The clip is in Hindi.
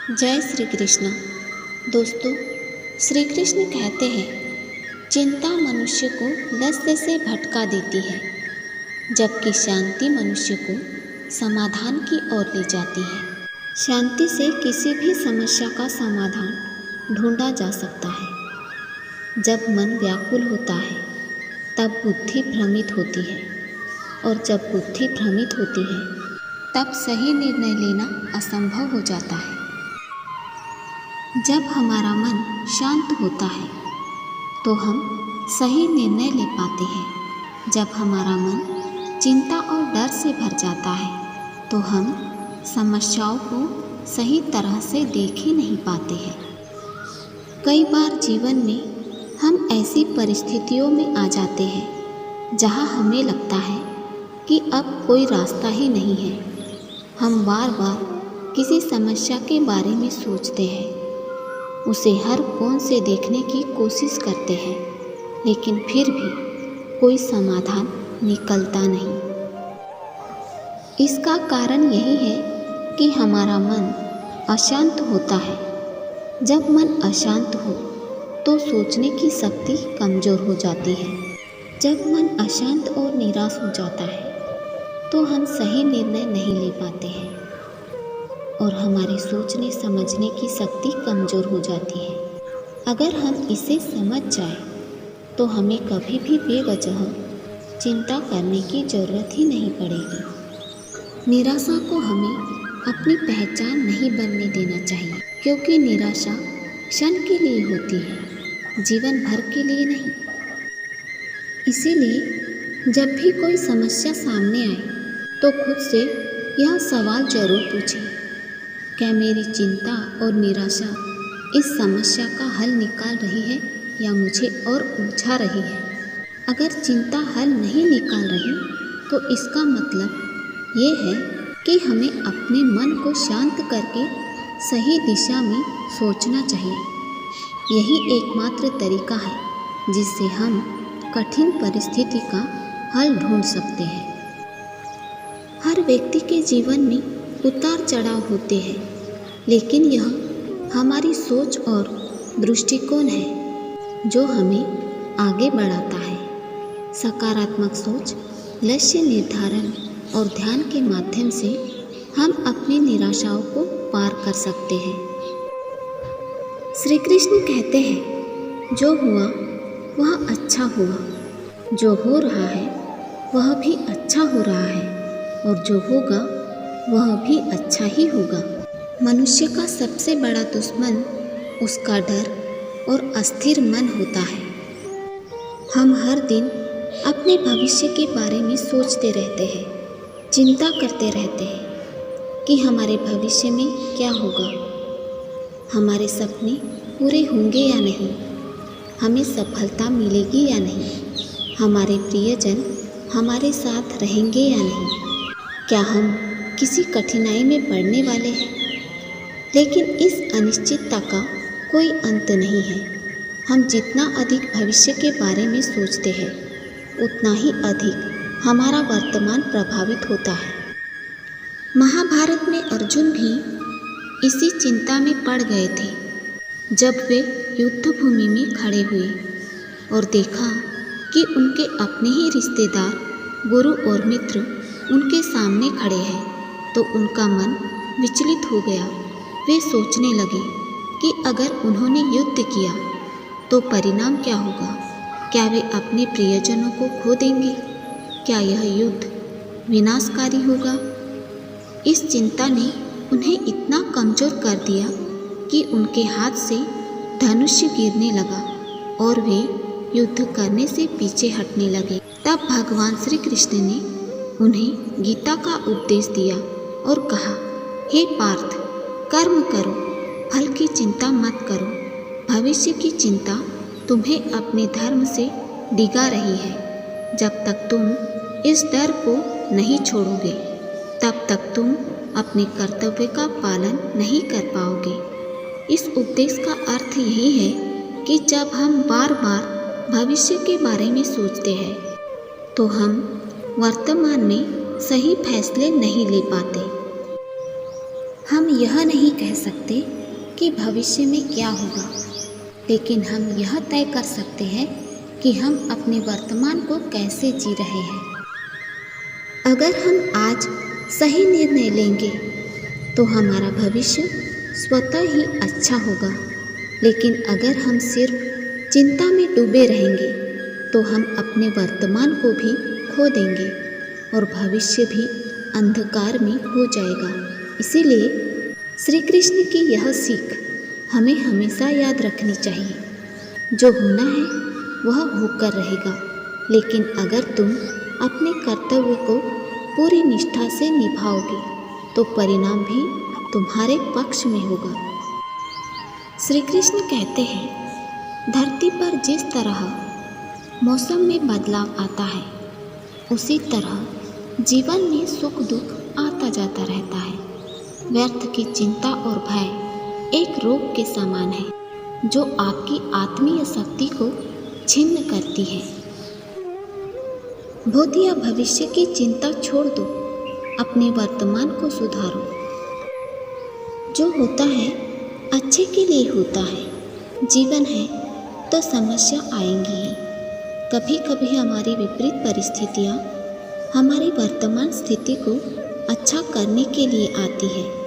जय श्री कृष्ण। दोस्तों, श्री कृष्ण कहते हैं चिंता मनुष्य को लक्ष्य से भटका देती है, जबकि शांति मनुष्य को समाधान की ओर ले जाती है। शांति से किसी भी समस्या का समाधान ढूंढा जा सकता है। जब मन व्याकुल होता है तब बुद्धि भ्रमित होती है, और जब बुद्धि भ्रमित होती है तब सही निर्णय लेना असंभव हो जाता है। जब हमारा मन शांत होता है तो हम सही निर्णय ले पाते हैं। जब हमारा मन चिंता और डर से भर जाता है तो हम समस्याओं को सही तरह से देख ही नहीं पाते हैं। कई बार जीवन में हम ऐसी परिस्थितियों में आ जाते हैं जहां हमें लगता है कि अब कोई रास्ता ही नहीं है। हम बार बार किसी समस्या के बारे में सोचते हैं, उसे हर कोण से देखने की कोशिश करते हैं, लेकिन फिर भी कोई समाधान निकलता नहीं। इसका कारण यही है कि हमारा मन अशांत होता है। जब मन अशांत हो तो सोचने की शक्ति कमज़ोर हो जाती है। जब मन अशांत और निराश हो जाता है तो हम सही निर्णय नहीं ले पाते हैं और हमारी सोचने समझने की शक्ति कमज़ोर हो जाती है। अगर हम इसे समझ जाए तो हमें कभी भी बेवजह चिंता करने की ज़रूरत ही नहीं पड़ेगी। निराशा को हमें अपनी पहचान नहीं बनने देना चाहिए, क्योंकि निराशा क्षण के लिए होती है, जीवन भर के लिए नहीं। इसीलिए जब भी कोई समस्या सामने आए तो खुद से यह सवाल जरूर पूछें, क्या मेरी चिंता और निराशा इस समस्या का हल निकाल रही है या मुझे और उलझा रही है? अगर चिंता हल नहीं निकाल रही तो इसका मतलब ये है कि हमें अपने मन को शांत करके सही दिशा में सोचना चाहिए। यही एकमात्र तरीका है जिससे हम कठिन परिस्थिति का हल ढूंढ सकते हैं। हर व्यक्ति के जीवन में उतार चढ़ाव होते हैं, लेकिन यह हमारी सोच और दृष्टिकोण है जो हमें आगे बढ़ाता है। सकारात्मक सोच, लक्ष्य निर्धारण और ध्यान के माध्यम से हम अपनी निराशाओं को पार कर सकते हैं। श्री कृष्ण कहते हैं, जो हुआ वह अच्छा हुआ, जो हो रहा है वह भी अच्छा हो रहा है, और जो होगा वह भी अच्छा ही होगा। मनुष्य का सबसे बड़ा दुश्मन उसका डर और अस्थिर मन होता है। हम हर दिन अपने भविष्य के बारे में सोचते रहते हैं, चिंता करते रहते हैं कि हमारे भविष्य में क्या होगा, हमारे सपने पूरे होंगे या नहीं, हमें सफलता मिलेगी या नहीं, हमारे प्रियजन हमारे साथ रहेंगे या नहीं, क्या हम किसी कठिनाई में पड़ने वाले हैं। लेकिन इस अनिश्चितता का कोई अंत नहीं है। हम जितना अधिक भविष्य के बारे में सोचते हैं उतना ही अधिक हमारा वर्तमान प्रभावित होता है। महाभारत में अर्जुन भी इसी चिंता में पड़ गए थे जब वे युद्ध भूमि में खड़े हुए और देखा कि उनके अपने ही रिश्तेदार, गुरु और मित्र उनके सामने खड़े हैं, तो उनका मन विचलित हो गया। वे सोचने लगे कि अगर उन्होंने युद्ध किया तो परिणाम क्या होगा। क्या वे अपने प्रियजनों को खो देंगे? क्या यह युद्ध विनाशकारी होगा? इस चिंता ने उन्हें इतना कमज़ोर कर दिया कि उनके हाथ से धनुष गिरने लगा और वे युद्ध करने से पीछे हटने लगे। तब भगवान श्री कृष्ण ने उन्हें गीता का उपदेश दिया और कहा, हे पार्थ, कर्म करो, फल की चिंता मत करो। भविष्य की चिंता तुम्हें अपने धर्म से डिगा रही है। जब तक तुम इस डर को नहीं छोड़ोगे तब तक तुम अपने कर्तव्य का पालन नहीं कर पाओगे। इस उपदेश का अर्थ यही है कि जब हम बार बार भविष्य के बारे में सोचते हैं तो हम वर्तमान में सही फैसले नहीं ले पाते। हम यह नहीं कह सकते कि भविष्य में क्या होगा, लेकिन हम यह तय कर सकते हैं कि हम अपने वर्तमान को कैसे जी रहे हैं। अगर हम आज सही निर्णय लेंगे तो हमारा भविष्य स्वतः ही अच्छा होगा, लेकिन अगर हम सिर्फ चिंता में डूबे रहेंगे तो हम अपने वर्तमान को भी खो देंगे और भविष्य भी अंधकार में हो जाएगा। इसीलिए श्री कृष्ण की यह सीख हमें हमेशा याद रखनी चाहिए। जो होना है वह होकर रहेगा, लेकिन अगर तुम अपने कर्तव्य को पूरी निष्ठा से निभाओगे तो परिणाम भी तुम्हारे पक्ष में होगा। श्री कृष्ण कहते हैं, धरती पर जिस तरह मौसम में बदलाव आता है, उसी तरह जीवन में सुख दुख आता जाता रहता है। व्यर्थ की चिंता और भय एक रोग के समान है जो आपकी आत्मीय शक्ति को छिन्न करती है। भूत या भविष्य की चिंता छोड़ दो, अपने वर्तमान को सुधारो। जो होता है अच्छे के लिए होता है। जीवन है तो समस्या आएंगी ही। कभी कभी हमारी विपरीत परिस्थितियाँ हमारी वर्तमान स्थिति को अच्छा करने के लिए आती है।